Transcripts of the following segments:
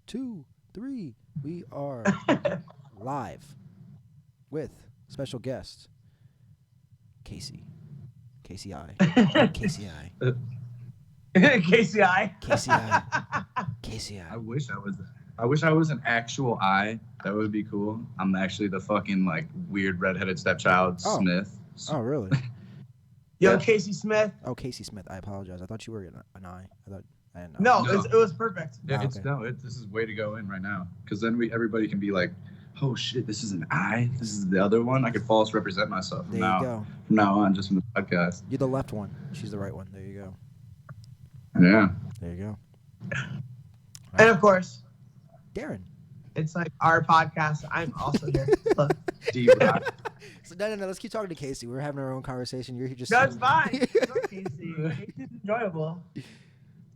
2, 3. We are live with special guest Casey. KCI. KCI. KCI. KCI. I wish I was an actual I. That would be cool. I'm actually the fucking like weird redheaded stepchild Smith. Oh, really? Yo, Yeah. Casey Smith. Oh, Casey Smith. I apologize. I thought you were an I. I didn't No, know. No. it was perfect. Yeah, okay. this is way to go in right now because then everybody can be like, oh shit, this is an I. This is the other one. I could false represent myself There you go. from now on, just from the podcast. You're the left one. She's the right one. There you go. Yeah. There you go. And of course, Darren. it's like our podcast. I'm also here. Look. D-Rock. So no. Let's keep talking to Casey. We're having our own conversation. You're just. No, it's fine. It's okay, Casey. It's enjoyable.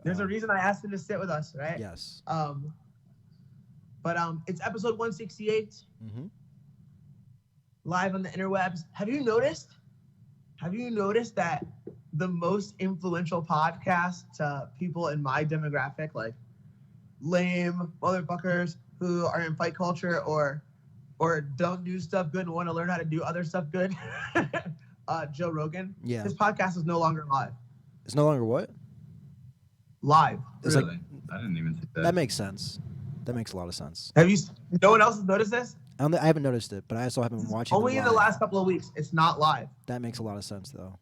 There's a reason I asked him to sit with us, right? Yes. But it's episode 168, live on the interwebs. Have you noticed that the most influential podcast to people in my demographic, like lame motherfuckers who are in fight culture or don't do stuff good and want to learn how to do other stuff good, Joe Rogan. Yeah. His podcast is no longer live. It's no longer what? Live. It's Really? I didn't even think that. That makes sense. That makes a lot of sense. Have you? No one else has noticed this? I haven't noticed it, but I also haven't been watching. Only in the live. last couple of weeks. It's not live. That makes a lot of sense, though.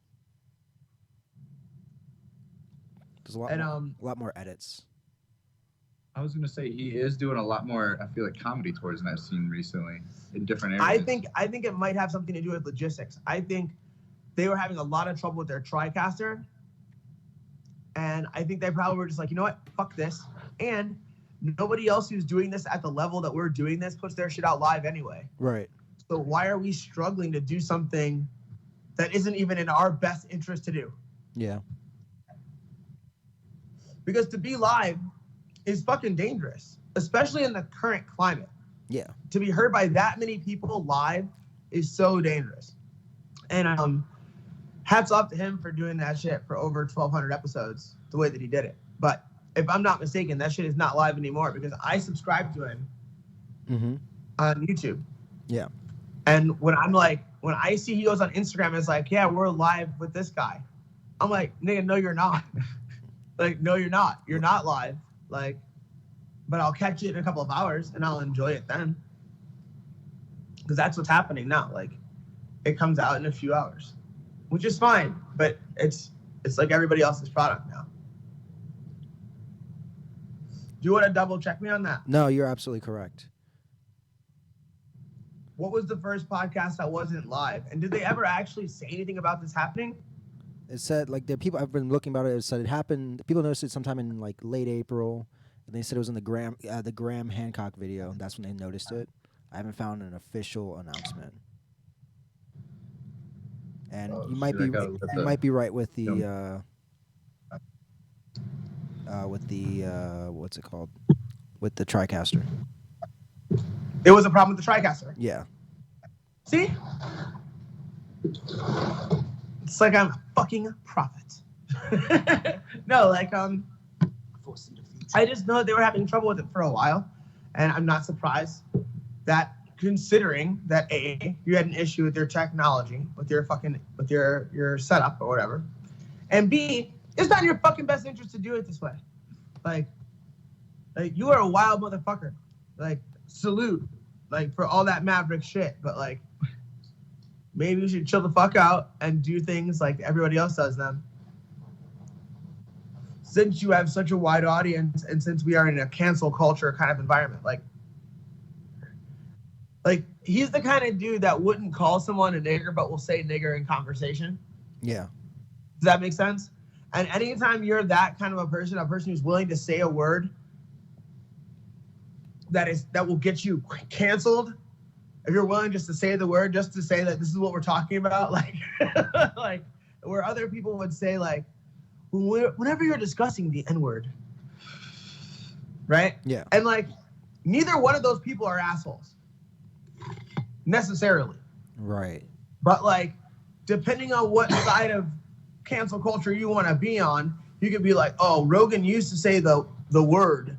There's a lot, And a lot more edits. I was gonna say he is doing a lot more. I feel like comedy tours than I've seen recently in different areas. I think it might have something to do with logistics. I think they were having a lot of trouble with their TriCaster, and I think they probably were just like, you know what, fuck this. And nobody else who's doing this at the level that we're doing this puts their shit out live anyway. Right. So why are we struggling to do something that isn't even in our best interest to do? Yeah. Because to be live is fucking dangerous, especially in the current climate. Yeah. To be heard by that many people live is so dangerous. And hats off to him for doing that shit for over 1,200 episodes, the way that he did it. But if I'm not mistaken, that shit is not live anymore because I subscribe to him on YouTube. Yeah. And when I see he goes on Instagram and it's like, yeah, we're live with this guy. I'm like, nigga, no, you're not. Like, no, you're not. You're not live. Like, but I'll catch it in a couple of hours and I'll enjoy it then. Because that's what's happening now. Like, it comes out in a few hours, which is fine. But it's like everybody else's product now. Do you want to double check me on that? No, you're absolutely correct. What was the first podcast that wasn't live? And did they ever actually say anything about this happening? It said, like, the people I've been looking about it said it happened. People noticed it sometime in like late April, and they said it was in the Graham Hancock video. That's when they noticed it. I haven't found an official announcement. And you might be right with the what's it called? With the TriCaster. It was a problem with the TriCaster. Yeah. See? It's like I'm a fucking prophet. No, like I just know they were having trouble with it for a while, and I'm not surprised that considering that A, you had an issue with your technology, with your setup or whatever, and B, it's not in your fucking best interest to do it this way. Like you are a wild motherfucker. Like, salute, like, for all that maverick shit, but like, maybe you should chill the fuck out and do things like everybody else does them. Since you have such a wide audience and since we are in a cancel culture kind of environment, like he's the kind of dude that wouldn't call someone a nigger but will say nigger in conversation. Yeah. Does that make sense? And anytime you're that kind of a person who's willing to say a word that will get you canceled, if you're willing just to say the word, just to say that this is what we're talking about, like, like where other people would say, like, whenever you're discussing the N-word, right? Yeah. And like, neither one of those people are assholes, necessarily. Right. But like, depending on what side of cancel culture you want to be on, you could be like, oh, Rogan used to say the word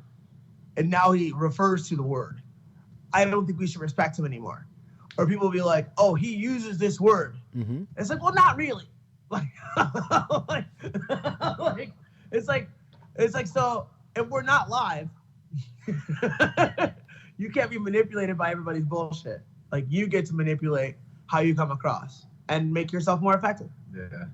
and now he refers to the word. I don't think we should respect him anymore. Or people will be like, oh, he uses this word. Mm-hmm. It's like, well, not really. Like, it's like, so if we're not live, you can't be manipulated by everybody's bullshit. Like, you get to manipulate how you come across and make yourself more effective. Yeah.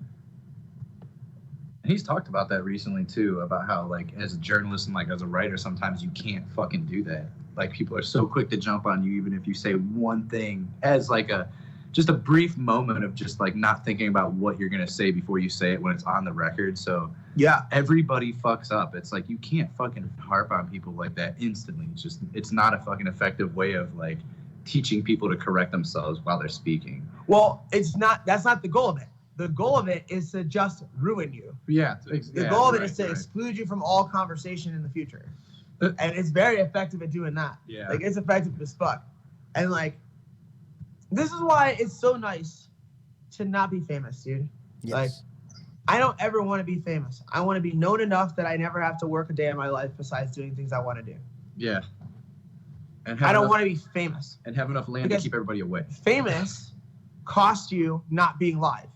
And he's talked about that recently too, about how like as a journalist and like as a writer, sometimes you can't fucking do that. Like people are so quick to jump on you, even if you say one thing as like just a brief moment of just like not thinking about what you're gonna say before you say it when it's on the record. So yeah, everybody fucks up. It's like you can't fucking harp on people like that instantly. It's not a fucking effective way of like teaching people to correct themselves while they're speaking. Well, that's not the goal of it. The goal of it is to just ruin you. Yeah. The goal of it is to exclude you from all conversation in the future. And it's very effective at doing that. Yeah. Like, it's effective as fuck. And, like, this is why it's so nice to not be famous, dude. Yes. Like, I don't ever want to be famous. I want to be known enough that I never have to work a day in my life besides doing things I want to do. Yeah. And I don't want to be famous. And have enough land to keep everybody away. Famous costs you not being live.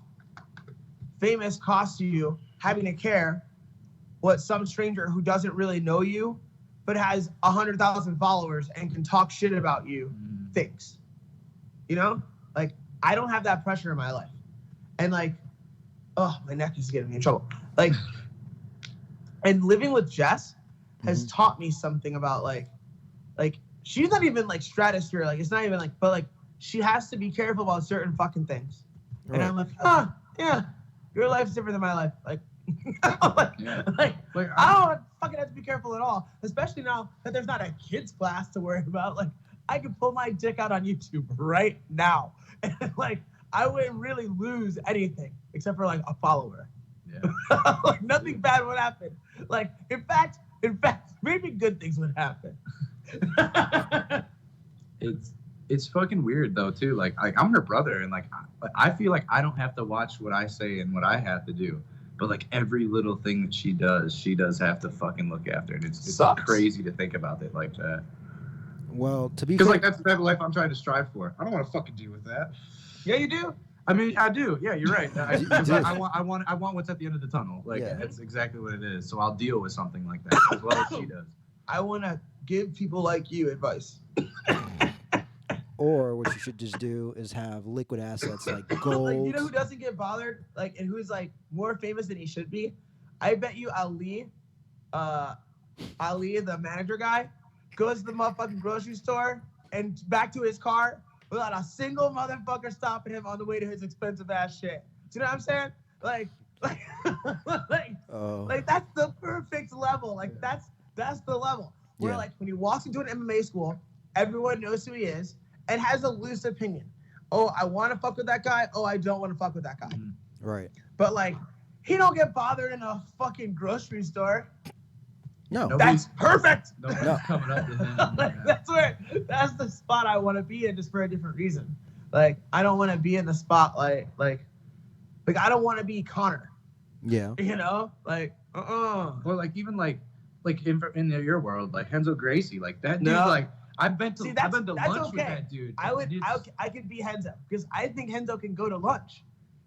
Famous costs you having to care what some stranger who doesn't really know you but has 100,000 followers and can talk shit about you thinks. You know? Like, I don't have that pressure in my life. And like, oh, my neck is getting me in trouble. Like, and living with Jess has taught me something about like she's not even like stratosphere. Like, it's not even like, but like she has to be careful about certain fucking things. Right. And I'm like, yeah, your life's different than my life. Like, I don't fucking have to be careful at all, especially now that there's not a kids class to worry about. Like, I can pull my dick out on YouTube right now, and like I wouldn't really lose anything except for like a follower. Yeah. Like, nothing bad would happen. Like, in fact, maybe good things would happen. It's fucking weird though too. Like I'm her brother, and like I feel like I don't have to watch what I say and what I have to do. But like every little thing that she does have to fucking look after, and it's crazy to think about it like that. Well, to be because like that's the type of life I'm trying to strive for. I don't want to fucking deal with that. Yeah, you do. I mean, I do. Yeah, you're right. I want what's at the end of the tunnel. Like that's exactly what it is. So I'll deal with something like that as well as she does. I want to give people like you advice. Or what you should just do is have liquid assets like gold. Like, you know who doesn't get bothered? Like, and who's like more famous than he should be? I bet you Ali, the manager guy, goes to the motherfucking grocery store and back to his car without a single motherfucker stopping him on the way to his expensive ass shit. Do you know what I'm saying? Like that's the perfect level. Like that's the level where like when he walks into an MMA school, everyone knows who he is and has a loose opinion. Oh, I want to fuck with that guy. Oh, I don't want to fuck with that guy. Right. But like, he don't get bothered in a fucking grocery store. No. That's perfect. Nobody's coming up to him. Like, that's the spot I want to be in, just for a different reason. Like, I don't want to be in the spotlight. Like I don't want to be Connor. Yeah. You know, like, Or like even like in your world, like Renzo Gracie, like that dude, like. I've been to lunch with that dude. I could be Renzo because I think Renzo can go to lunch.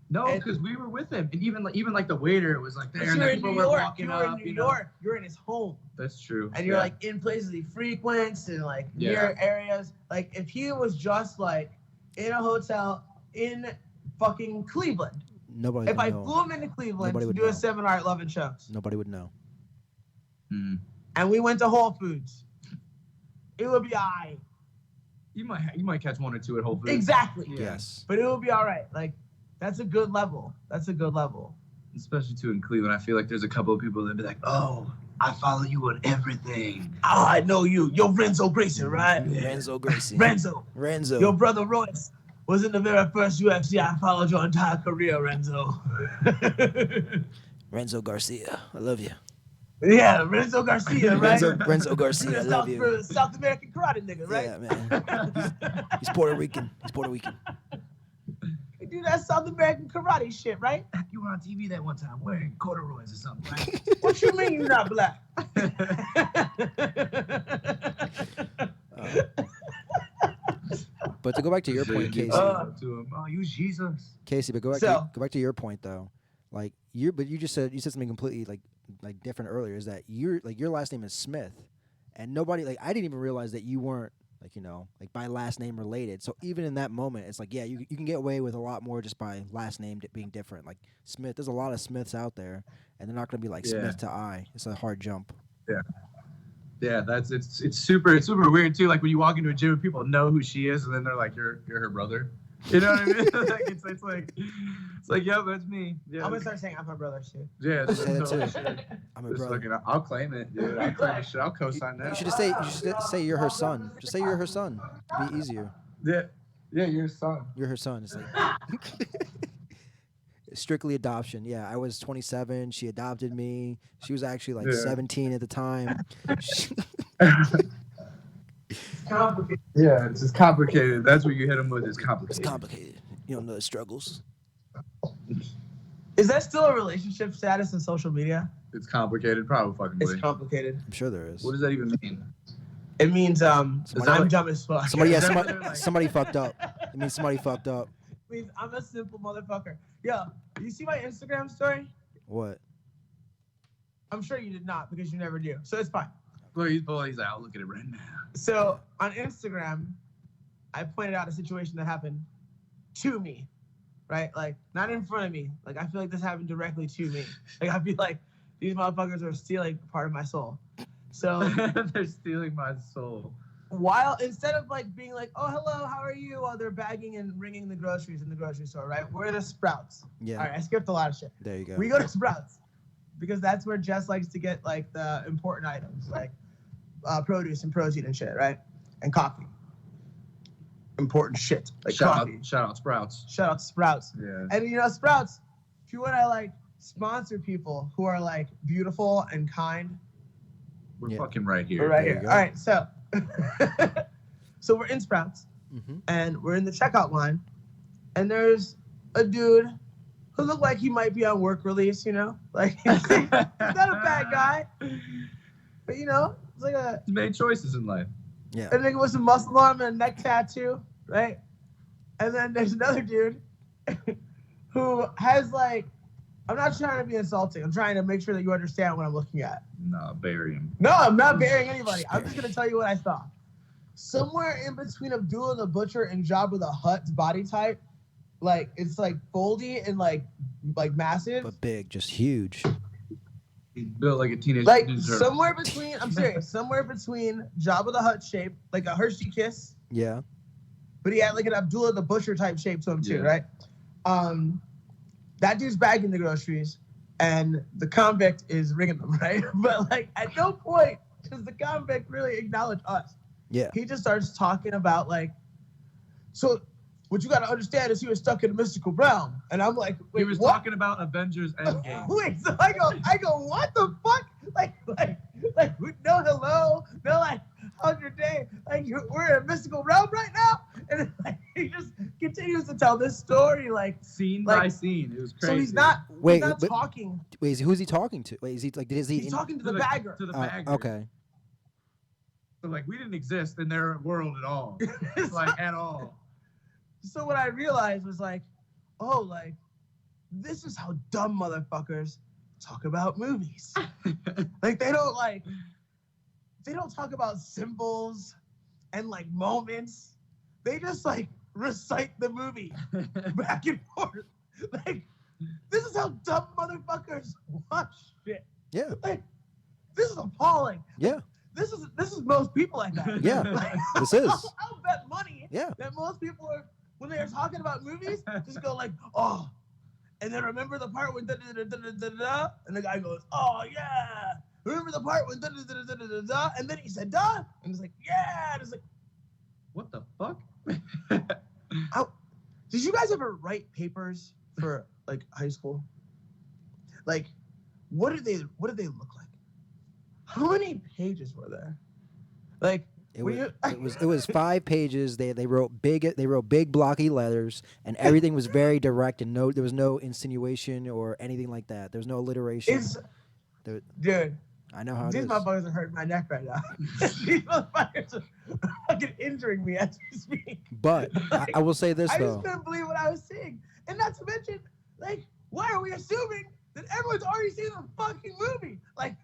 No, because we were with him, and even like the waiter was like there, and you're people in New were York. walking You're up. in New York. You're in his home. That's true. And you're like in places he frequents and like near areas. Like if he was just like in a hotel in fucking Cleveland. Nobody. If I flew him into Cleveland to do a seminar at Love and Shows. Nobody would know. And we went to Whole Foods. It would be all right. You might catch one or two at Whole Foods. Exactly. Yeah. Yes. But it will be all right. Like, that's a good level. Especially too in Cleveland. I feel like there's a couple of people that be like, oh, I follow you on everything. Oh, I know you. You're Renzo Gracie, right? Renzo Gracie. Renzo. Your brother Royce was in the very first UFC. I followed your entire career, Renzo. Renzo Garcia. I love you. Yeah, Renzo Garcia, right? Renzo Garcia, I love you. South American karate nigga, right? Yeah, man. He's Puerto Rican. You do that South American karate shit, right? You were on TV that one time wearing corduroys or something, right? What you mean you're not black? But to go back to your So you point, keep Casey. saying that to him, oh, use Jesus. Casey, but go back to your point though. Like you just said something completely like different earlier. Is that your last name is Smith, and nobody like I didn't even realize that you weren't like like by last name related. So even in that moment, it's like you can get away with a lot more just by last name being different. Like Smith, there's a lot of Smiths out there, and they're not gonna be like Smith to I. It's a hard jump. Yeah. Yeah, it's super weird too. Like when you walk into a gym, people know who she is, and then they're like, "You're her brother." You know what I mean? Like it's like, yeah, that's me. Yeah. I'm gonna start saying I'm her brother shit. Yeah, Say that too. shit. I'm a Just brother. fucking, I'll claim it, dude. I'll claim it. Shit. I'll co-sign that. You should say you're her son. Just say you're her son. It'd be easier. Yeah, you're his son. You're her son. It's like strictly adoption. Yeah, I was 27. She adopted me. She was actually like 17 at the time. Complicated. Yeah, it's just complicated. That's what you hit him with. It's complicated. It's complicated. You don't know the struggles. Is that still a relationship status in social media? It's complicated, probably fucking. It's complicated. I'm sure there is. What does that even mean? It means I'm like- dumb as fuck. Somebody fucked up. It means somebody fucked up. It means I'm a simple motherfucker. Yo, you see my Instagram story? What? I'm sure you did not because you never do. So it's fine. Look, he's out. Look at it right now. So on Instagram, I pointed out a situation that happened to me, right? Like not in front of me. Like I feel like this happened directly to me. Like I feel like these motherfuckers are stealing part of my soul. So they're stealing my soul. While instead of like being like, oh hello, how are you? While they're bagging and ringing the groceries in the grocery store, right? We're at a Sprouts. Yeah. All right, I skipped a lot of shit. There you go. We go to Sprouts because that's where Jess likes to get like the important items, like produce and protein and shit, right? And coffee. Important shit, like coffee. Shout out Sprouts. Shout out to Sprouts. Yeah. And Sprouts, if you want to like sponsor people who are like beautiful and kind, we're fucking right here. we're right here. All right, so so we're in Sprouts and we're in the checkout line, and there's a dude who looked like he might be on work release, like he's not a bad guy, but it's like he's made choices in life. Yeah. a nigga with some muscle arm and a neck tattoo, right? And then there's another dude who has like, I'm not trying to be insulting. I'm trying to make sure that you understand what I'm looking at. No, bury him. No, I'm not burying anybody. I'm just going to tell you what I saw. Somewhere in between Abdullah the Butcher and Jabba the Hutt's body type, like, it's like foldy and like massive. But big, just huge. He's built like a teenage Like, Ninja Turtle. somewhere between, I'm serious, somewhere between Jabba the Hutt shape, like a Hershey Kiss, Yeah. but he had like an Abdullah the Butcher type shape to him too, Yeah. right? That dude's bagging the groceries, and the convict is ringing them, right? But like, at no point does the convict really acknowledge us. Yeah. He just starts talking about like, so what you got to understand is he was stuck in a mystical realm, and I'm like, wait, He was what? talking about Avengers Endgame. Wait, so I go, what the fuck? Like, no hello, no like, how's your day? Like, we're in a mystical realm right now, and like, he just continues to tell this story, like Scene by scene. It was crazy. So he's not talking. Wait, who's he talking to? Wait, is he like? He's talking to the bagger. To the bagger. Okay. So like, we didn't exist in their world at all. Like at all. So what I realized was like, oh, like, this is how dumb motherfuckers talk about movies. Like they don't talk about symbols and like moments. They just like recite the movie back and forth. Like, this is how dumb motherfuckers watch shit. Yeah. Like, this is appalling. Yeah. This is most people like that. Yeah. Like, This is. I'll bet money that most people are, when they are talking about movies, just go like, oh, and then remember the part when da-da-da-da-da-da-da, and the guy goes, oh yeah, remember the part when da-da-da-da-da-da-da, and then he said da, and it's like, yeah, and it's like, what the fuck? Did you guys ever write papers for like high school? Like, what did they look like? How many pages were there? Like, It was 5 pages. They wrote big blocky letters, and everything was very direct, and there was no insinuation or anything like that. There was no alliteration. Dude, I know how it These is. motherfuckers are hurting my neck right now. These motherfuckers are fucking injuring me as we speak. But I will say this I just though. couldn't believe what I was seeing. And not to mention, like, why are we assuming that everyone's already seen the fucking movie? Like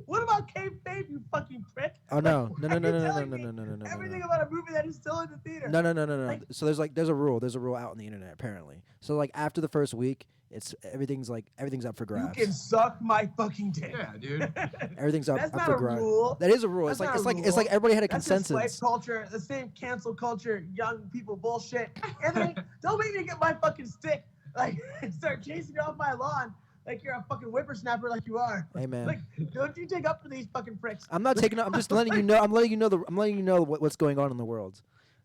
what about kayfabe, you fucking prick? Oh no, Like, no, no, why are no, you no, no, telling no, me no, no, no, no, everything no. about a movie that is still in the theater? No, no, no, no, no. Like, So there's a rule. There's a rule out on the internet apparently. So like after the first week, everything's up for you grabs. can suck my fucking dick. Yeah, dude. Everything's up That's up not for a grabs. rule. That is a rule. That's It's not like a rule. everybody had a That's just consensus. slave culture, the same cancel culture, young people bullshit. Anthony, don't make me get my fucking stick, like, and start chasing you off my lawn like you're a fucking whippersnapper, like you are. Hey man. Like, don't you take up for these fucking pricks? I'm not taking. I'm just letting you know. I'm letting you know what's going on in the world.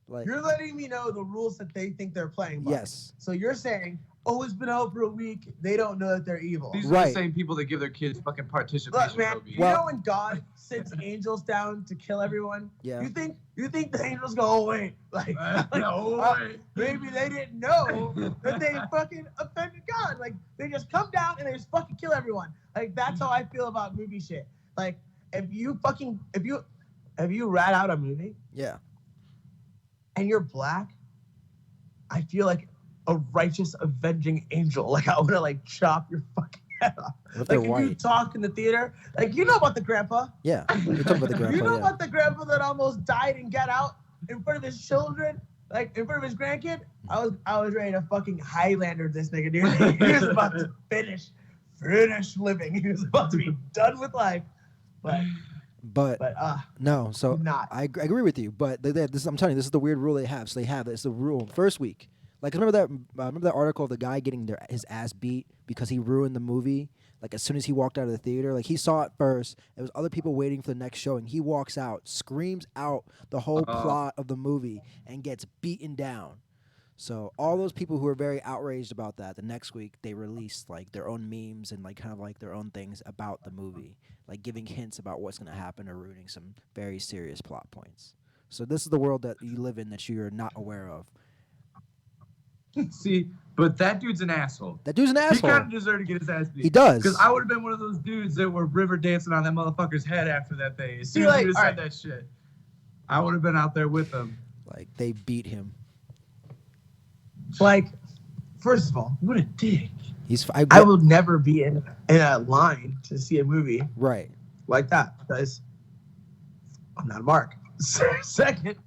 Like You're letting me know the rules that they think they're playing by. yes. So you're saying, oh, it's been out for a week. They don't know that they're evil. These are Right. the same people that give their kids fucking participation Look, man, trophies. you know when God sends angels down to kill everyone? Yeah. You think the angels go, oh wait, like, No uh, way. maybe they didn't know that they fucking offended God. Like they just come down and they just fucking kill everyone. Like that's how I feel about movie shit. Like if you rat out a movie Yeah. and you're black, I feel like a righteous avenging angel. Like I want to like chop your fucking head off. What if Like they're if you white? talk in the theater, like you know about the grandpa. Yeah. You're talking about the grandpa. You know Yeah. about the grandpa that almost died and got out in front of his children, like in front of his grandkid? I was ready to fucking Highlander this nigga, dude. He was about to finish living. He was about to be done with life. But no. So not. I agree with you. But I'm telling you, this is the weird rule they have. So they have it's the rule first week. Like remember that article of the guy getting his ass beat because he ruined the movie. Like as soon as he walked out of the theater, like he saw it first. There was other people waiting for the next showing. He walks out, screams out the whole plot of the movie, and gets beaten down. So all those people who were very outraged about that, the next week they released like their own memes and like kind of like their own things about the movie, like giving hints about what's going to happen or ruining some very serious plot points. So this is the world that you live in that you're not aware of. See, but that dude's an asshole. That dude's an He asshole. kind of deserved to get his ass beat. He does. Because I would have been one of those dudes that were river dancing on that motherfucker's head after that thing. As soon See, as like, he just all said right. that shit, I would have been out there with him. Like they beat him. Like, first of all, what a dick. I will never be in a line to see a movie right. like that because I'm not a mark. Second,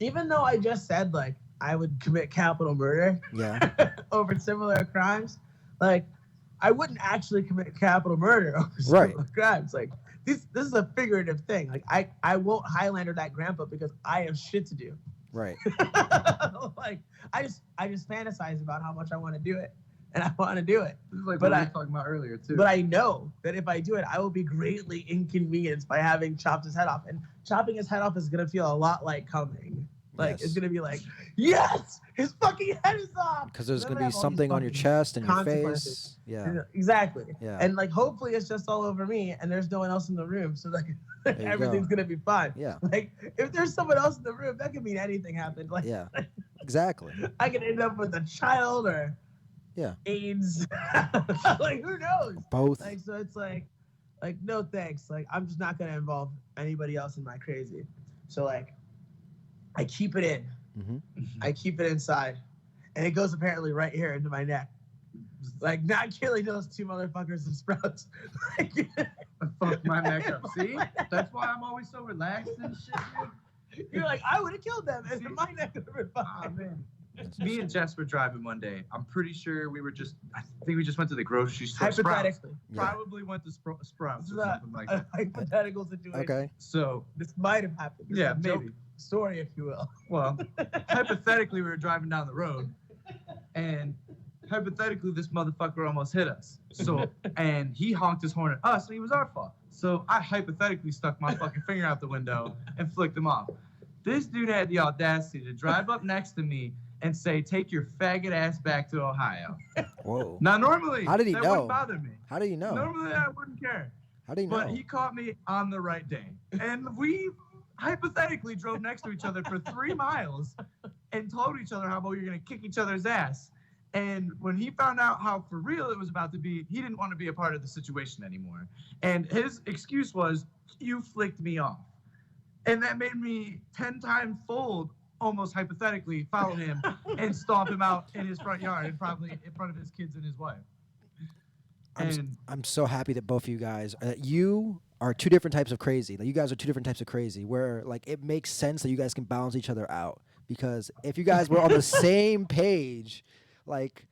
even though I just said like I would commit capital murder Yeah. over similar crimes, like I wouldn't actually commit capital murder over Right. similar crimes. Like this is a figurative thing. Like I won't Highlander that grandpa because I have shit to do. Right. Like I just fantasize about how much I want to do it, and I want to do it. This is like But what we I- were talking about earlier, too. But I know that if I do it, I will be greatly inconvenienced by having chopped his head off. And chopping his head off is gonna feel a lot like coming. Like Yes. it's gonna be like, yes, his fucking head is off. Because there's Then going I'm to be have all these something on your fucking chest and your consequences. face. Yeah. Exactly. Yeah. And like hopefully it's just all over me and there's no one else in the room. So like you everything's go. gonna be fine. Yeah. Like if there's someone else in the room, that could mean anything happened. Like Yeah. Exactly. I could end up with a child or Yeah. AIDS. Like who knows? Both. Like so it's like no thanks. Like I'm just not gonna involve anybody else in my crazy. So like I keep it in. Mm-hmm. I keep it inside. And it goes apparently right here into my neck. Like not killing those two motherfuckers and sprouts. Like, Fuck my neck up. See? That's why I'm always so relaxed and shit, dude. you're like, I would have killed them and my neck would have been Ah, fine. man. Me and Jess were driving one day. I'm pretty sure I think we just went to the grocery store. Sprouts. Hypothetically. Yeah. Probably went to Sprouts This or is a something like that. hypothetical situation. Okay. So, This might have happened. This yeah, is a joke maybe. story, if you will. Well, hypothetically, we were driving down the road, and hypothetically, this motherfucker almost hit us. So, and he honked his horn at us, and he was our fault. So I hypothetically stuck my fucking finger out the window and flicked him off. This dude had the audacity to drive up next to me and say, "Take your faggot ass back to Ohio." Whoa. Now, normally, How did he that know? wouldn't bother me. How do you know? Normally, I wouldn't care. How do you know? But he caught me on the right day. And we hypothetically drove next to each other for 3 miles and told each other how about we were going to kick each other's ass. And when he found out how for real it was about to be, he didn't want to be a part of the situation anymore. And his excuse was, you flicked me off. And that made me 10 times fold, almost hypothetically, follow him and stomp him out in his front yard and probably in front of his kids and his wife. I'm so happy that both of you guys, you are two different types of crazy. Like, you guys are two different types of crazy where like it makes sense that you guys can balance each other out. Because if you guys were on the same page, like,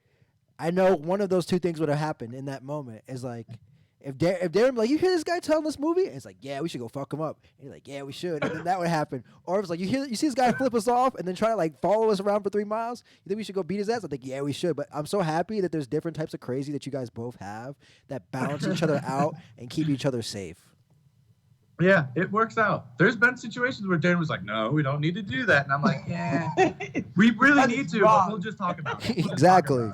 I know one of those two things would have happened in that moment. Is like, if Darren like, you hear this guy telling this movie, and it's like, yeah, we should go fuck him up. And you're like, yeah, we should. And then that would happen. Or if it's like, you see this guy flip us off and then try to like follow us around for 3 miles. You think we should go beat his ass? I think, yeah, we should. But I'm so happy that there's different types of crazy that you guys both have that balance each other out and keep each other safe. Yeah, it works out. There's been situations where Darren was like, no, we don't need to do that. And I'm like, yeah, we really need to, but we'll just talk about it. Exactly.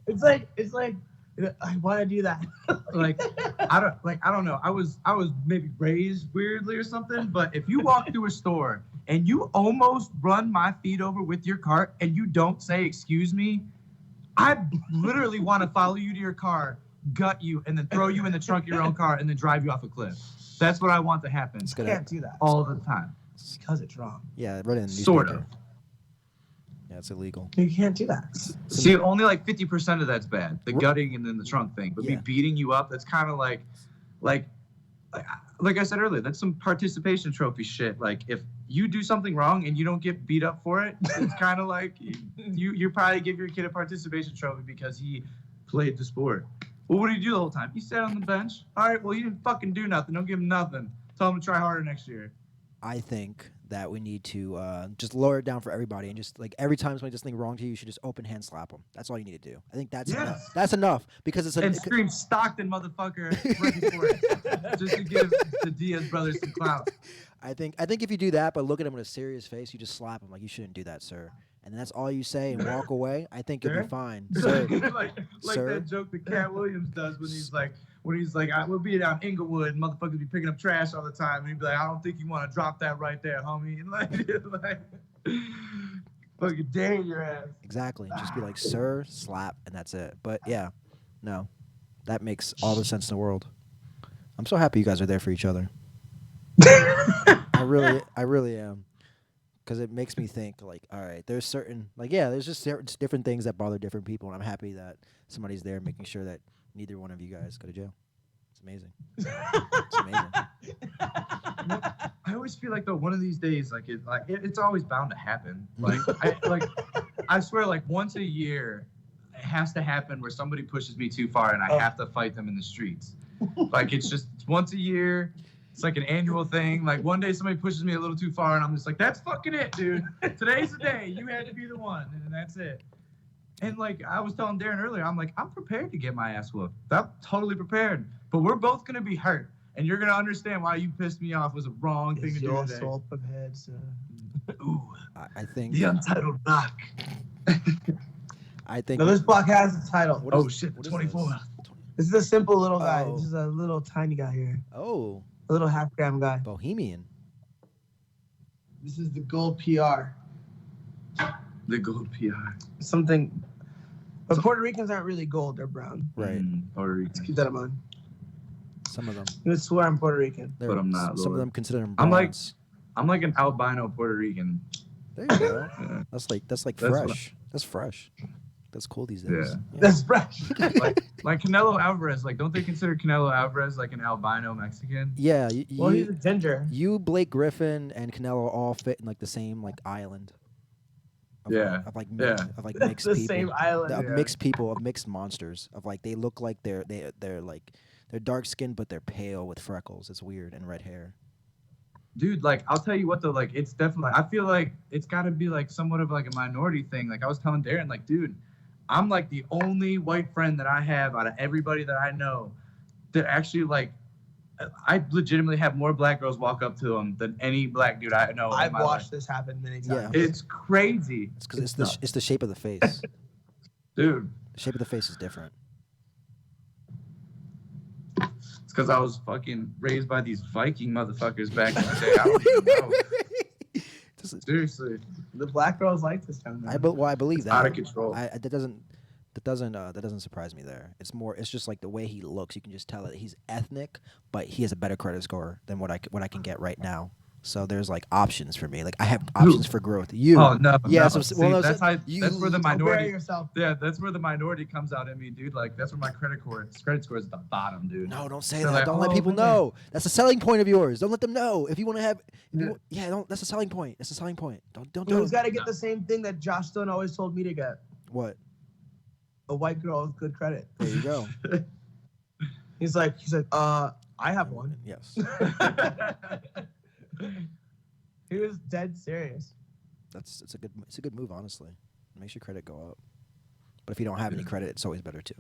It's like I want to do that. I don't know. I was maybe raised weirdly or something, but if you walk through a store and you almost run my feet over with your cart and you don't say excuse me, I literally want to follow you to your car, gut you, and then throw you in the trunk of your own car and then drive you off a cliff. That's what I want to happen. You can't do that all the time. It's because it's wrong. Yeah, right in the newspaper. Sort of. Yeah, it's illegal. You can't do that. See, only like 50% of that's bad. The gutting and then the trunk thing. But me beating you up, that's kind of like I said earlier, that's some participation trophy shit. Like, if you do something wrong and you don't get beat up for it, it's kind of like you probably give your kid a participation trophy because he played the sport. Well, what did you do the whole time? You sat on the bench. All right, well, you didn't fucking do nothing. Don't give him nothing. Tell him to try harder next year. I think that we need to just lower it down for everybody and just like every time somebody does something wrong to you, you should just open hand slap them. That's all you need to do. I think that's enough. That's enough because it's and scream Stockton, motherfucker, right before it, just to give the Diaz brothers some clout. I think if you do that, but look at him with a serious face, you just slap him like, you shouldn't do that, sir. And that's all you say and walk away. I think you'll be fine. Sir, like sir? that joke that Cat Williams does when he's like, we'll be down Inglewood and motherfuckers be picking up trash all the time. And he'd be like, I don't think you want to drop that right there, homie. And like fucking dang your ass. Exactly. Just be like, sir, slap, and that's it. But yeah, no, that makes all the sense in the world. I'm so happy you guys are there for each other. I really am. Because it makes me think, like, all right, there's certain, like, yeah, there's just different things that bother different people, and I'm happy that somebody's there making sure that neither one of you guys go to jail. It's amazing. It's amazing. I always feel like, though, one of these days, it's always bound to happen. I swear, like, once a year, it has to happen where somebody pushes me too far, and I have to fight them in the streets. Like, it's once a year. It's like an annual thing. Like, one day somebody pushes me a little too far, and I'm just like, that's fucking it, dude. Today's the day. You had to be the one, and that's it. And, like, I was telling Darren earlier, I'm like, I'm prepared to get my ass whooped. I'm totally prepared. But we're both going to be hurt, and you're going to understand why you pissed me off was a wrong thing to do today. Your soul prepared, sir. Ooh. I think... The Untitled Knock. I think... No, this block has a title. Oh, shit, 24. This is a simple little guy. This is a little tiny guy here. Oh. A little half-gram guy. Bohemian. This is the gold PR. The gold PR. Something. But Puerto Ricans aren't really gold. They're brown. Right. Puerto Ricans. Keep that in mind. Some of them. You would swear I'm Puerto Rican. But I'm not. Some Lord. of them consider them bronze. bronze. I'm like an albino Puerto Rican. There you go. Yeah. That's fresh. That's fresh. That's cool these days. Yeah. That's fresh. like Canelo Alvarez. Like, don't they consider Canelo Alvarez like an albino Mexican? Yeah. Well, he's a ginger. You, Blake Griffin, and Canelo all fit in like the same like island. Of mixed the people. Same island. Of mixed people, of mixed monsters. Of like they look like they're like they're dark skinned but they're pale with freckles. It's weird, and red hair. Dude, like, I'll tell you what though, like, it's definitely, I feel like it's got to be like somewhat of like a minority thing. Like, I was telling Darren, like, dude, I'm like the only white friend that I have out of everybody that I know that actually, like, I legitimately have more black girls walk up to him than any black dude I know. I've watched this happen many times. Yeah. It's crazy. It's because it's the shape of the face. Dude. The shape of the face is different. It's because I was fucking raised by these Viking motherfuckers back in the day. I don't even know. Seriously. The black girls like this kind of I believe that. Out of control. That doesn't. That doesn't surprise me there. It's just like the way he looks. You can just tell that he's ethnic, but he has a better credit score than what I can get right now. So there's like options for me. Like I have options for growth. You. Oh no. Yeah. No. So See, well, no, that's so how. you, That's where the Don't bury minority. yourself. Yeah, that's where the minority comes out in me, dude. Like that's where my credit score is at the bottom, dude. No, don't say They're that. like, Don't let "Oh, people man." know. That's a selling point of yours. Don't let them know. If you want to have, Yeah. don't. That's a selling point. That's a selling point. Don't You do always it. got to get the same thing that Josh Stone always told me to get: What? a white girl with good credit. There you go. He's like, I have one. Yes. He was dead serious. It's a good move, honestly. It makes your credit go up. But if you don't have any credit, it's always better too.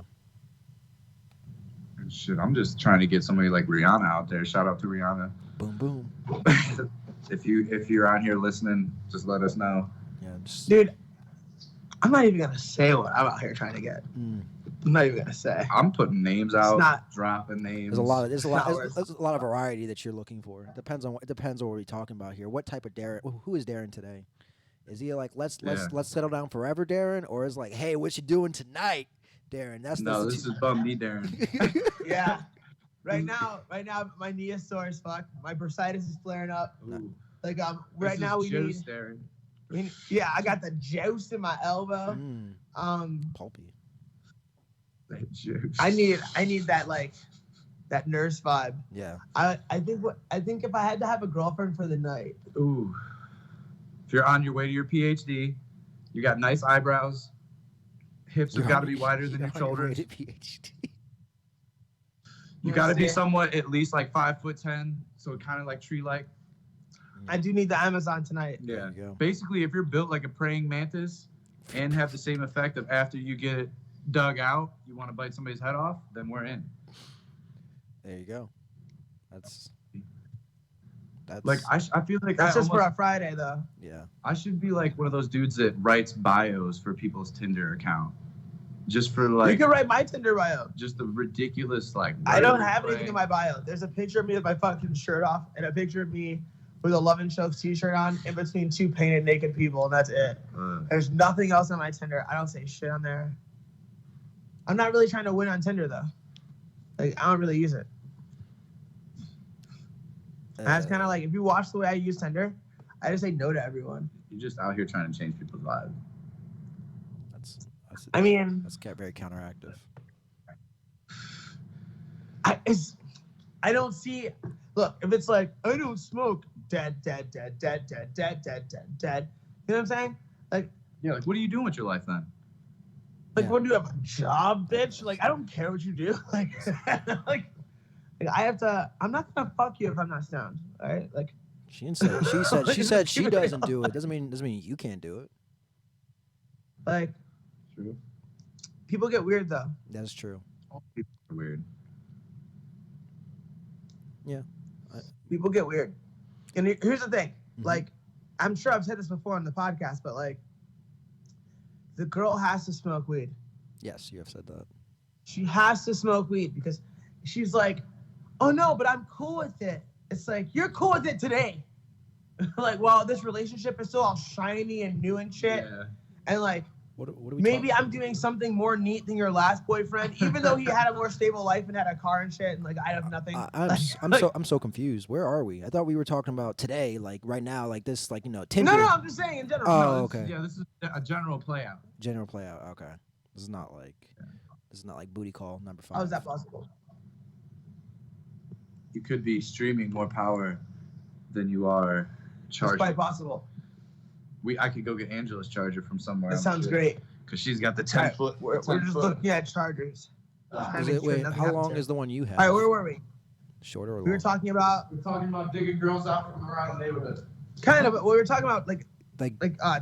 Shit, I'm just trying to get somebody like Rihanna out there. Shout out to Rihanna. Boom, boom. If you're out here listening, just let us know. Yeah, just, Dude, I'm not even gonna say what I'm out here trying to get. I'm not even gonna say. I'm putting names out, not- dropping names. there's a lot Flowers. there's a lot of variety that you're looking for. It depends on what we're talking about here. What type of Darren? Who is Darren today? Is he like let's settle down forever, Darren, or is like, hey, what you doing tonight, Darren? This is bum me, Darren. Yeah. Right now, my knee is sore as fuck. My bursitis is flaring up. Ooh. Like right now we need. Darren. Yeah, I got the juice in my elbow. Pulpy. That juice. I need that like that nurse vibe. Yeah. I think if I had to have a girlfriend for the night. Ooh. If you're on your way to your PhD, you got nice eyebrows. Hips have got to be wider than your shoulders. You got to be somewhat at least like 5'10", so kind of like tree-like. I do need the Amazon tonight. Yeah. There you go. Basically, if you're built like a praying mantis and have the same effect of after you get it dug out, you want to bite somebody's head off, then we're in. There you go. That's like I feel like that's just for a Friday though. Yeah. I should be like one of those dudes that writes bios for people's Tinder account, just for like. You can write my Tinder bio. Just the ridiculous like. I don't have anything in my bio. There's a picture of me with my fucking shirt off and a picture of me with a Love and Chokes t-shirt on in between two painted naked people, and that's it. There's nothing else on my Tinder. I don't say shit on there. I'm not really trying to win on Tinder though. Like I don't really use it. That's kind of like if you watch the way I use Tinder, I just say no to everyone. You're just out here trying to change people's lives. That's very counteractive. I don't see. Look, if it's like I don't smoke, dead. You know what I'm saying? Like yeah, like what are you doing with your life then? Like what do you have a job, bitch? Like I don't care what you do. Like I have to. I'm not gonna fuck you if I'm not stoned. All right, like she said she doesn't do it. Doesn't mean you can't do it. Like true. People get weird though. That's true. All people are weird. Yeah. People get weird. And here's the thing. Like I'm sure I've said this before on the podcast, but like the girl has to smoke weed. Yes, you have said that. She has to smoke weed because she's like, oh no, but I'm cool with it. It's like, you're cool with it today. Like, well, this relationship is still all shiny and new and shit. Yeah. And like, what are we maybe I'm doing something more neat than your last boyfriend, even though he had a more stable life and had a car and shit, and like I have nothing. I'm so confused. Where are we? I thought we were talking about today, like right now, like this, like Tinder. No, I'm just saying in general. Oh, okay. This is a general play out. General play out. Okay. This is not like booty call number 5. How is that possible? You could be streaming more power than you are charging. It's quite possible. I could go get Angela's charger from somewhere. That sounds great. Because she's got the 10-foot. We're just looking at chargers. Wait, how long is the one you have? All right, where were we? Shorter or long? We were talking about digging girls out from around the neighborhood. Kind of, but we were talking about like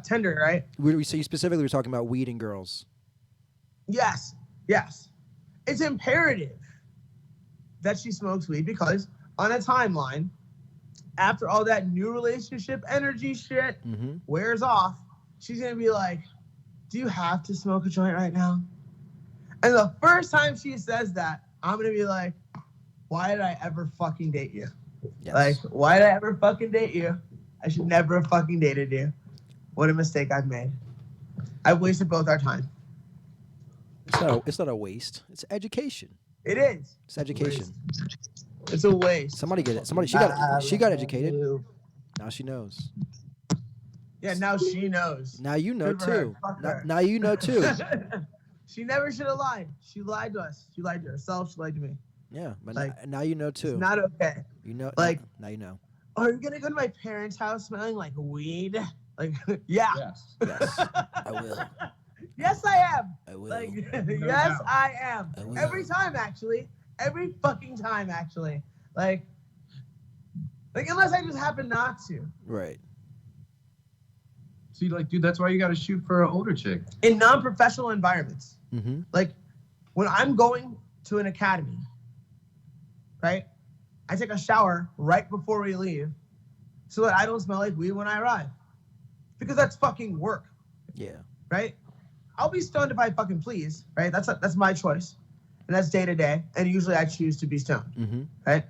Tinder, right? So you specifically were talking about weed and girls. Yes. It's imperative that she smokes weed because on a timeline, after all that new relationship energy shit wears off, she's going to be like, do you have to smoke a joint right now? And the first time she says that, I'm going to be like, why did I ever fucking date you? Yes. Like, why did I ever fucking date you? I should never have fucking dated you. What a mistake I've made. I've wasted both our time. It's not a waste. It's education. It is. It's education. It's a waste. Somebody get it. Somebody. She got educated. Now she knows. Yeah, now she knows. Now you know Good for her. too. Fuck her. Now you know too. She never should have lied. She lied to us. She lied to herself. She lied to me. Yeah, but Like, now you know too. It's not okay. You know. Like- now you know. Are you gonna go to my parents' house smelling like weed? Like, yeah. Yes. Yes, I will. Yes, I am. I will. Like, No yes, doubt. I am. I will. Every time, actually. Every fucking time, actually. Like, unless I just happen not to. Right. See, like, dude, that's why you got to shoot for an older chick. In non-professional environments, Mm-hmm. like when I'm going to an academy, right? I take a shower right before we leave so that I don't smell like weed when I arrive. Because that's fucking work, Yeah. right? I'll be stoned if I fucking please, right? That's my choice. And that's day to day. And usually I choose to be stoned, Mm-hmm. right?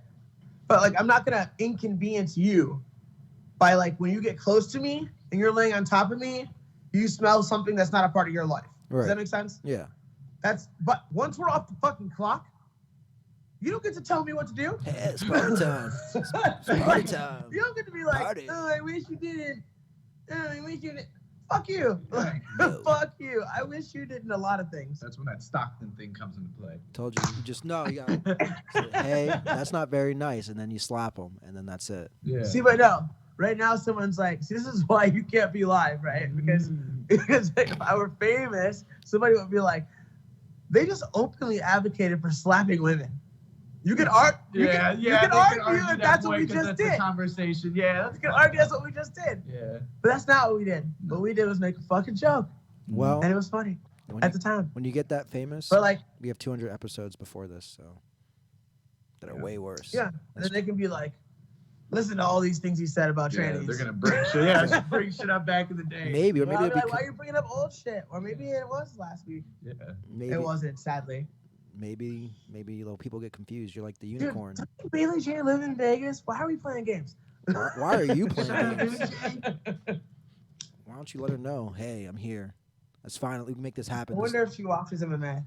But like I'm not gonna inconvenience you by like when you get close to me and you're laying on top of me, you smell something that's not a part of your life. Right. Does that make sense? Yeah. But once we're off the fucking clock, you don't get to tell me what to do. Hey, it's party time. Party Like, time. you don't get to be like, Party. oh, I wish you didn't. Oh, I wish you didn't. Fuck you. Like, No. fuck you. I wish you didn't a lot of things. That's when that Stockton thing comes into play. Told you. You just know. You got. Hey, that's not very nice, and then you slap them, and then that's it. Yeah. See, but no. Right now, someone's like, see, this is why you can't be live, right? Because like, if I were famous, somebody would be like, they just openly advocated for slapping women. You can argue. You can argue that that's what we just did. Conversation. Yeah. You can argue that's what we just did. Yeah. But that's not what we did. What we did was make a fucking joke. Well, And it was funny when at you, the time. when you get that famous, But like, we have 200 episodes before this, so that are Yeah. way worse. yeah. And then they can be like, listen to all these things he said about Yeah, trannies. they're gonna bring shit. Yeah, bring shit up back in the day. Maybe, or And maybe I'll it'll be be, like, why are you bringing up old shit? Or maybe it was last week. Yeah. maybe, It wasn't, sadly. maybe little people get confused. You're like the Dude, unicorn. doesn't Bailey Jane live in Vegas? Why are we playing games? Why are you playing games? Why don't you let her know? Hey, I'm here. Let's finally make this I happen. wonder if she watches MMA.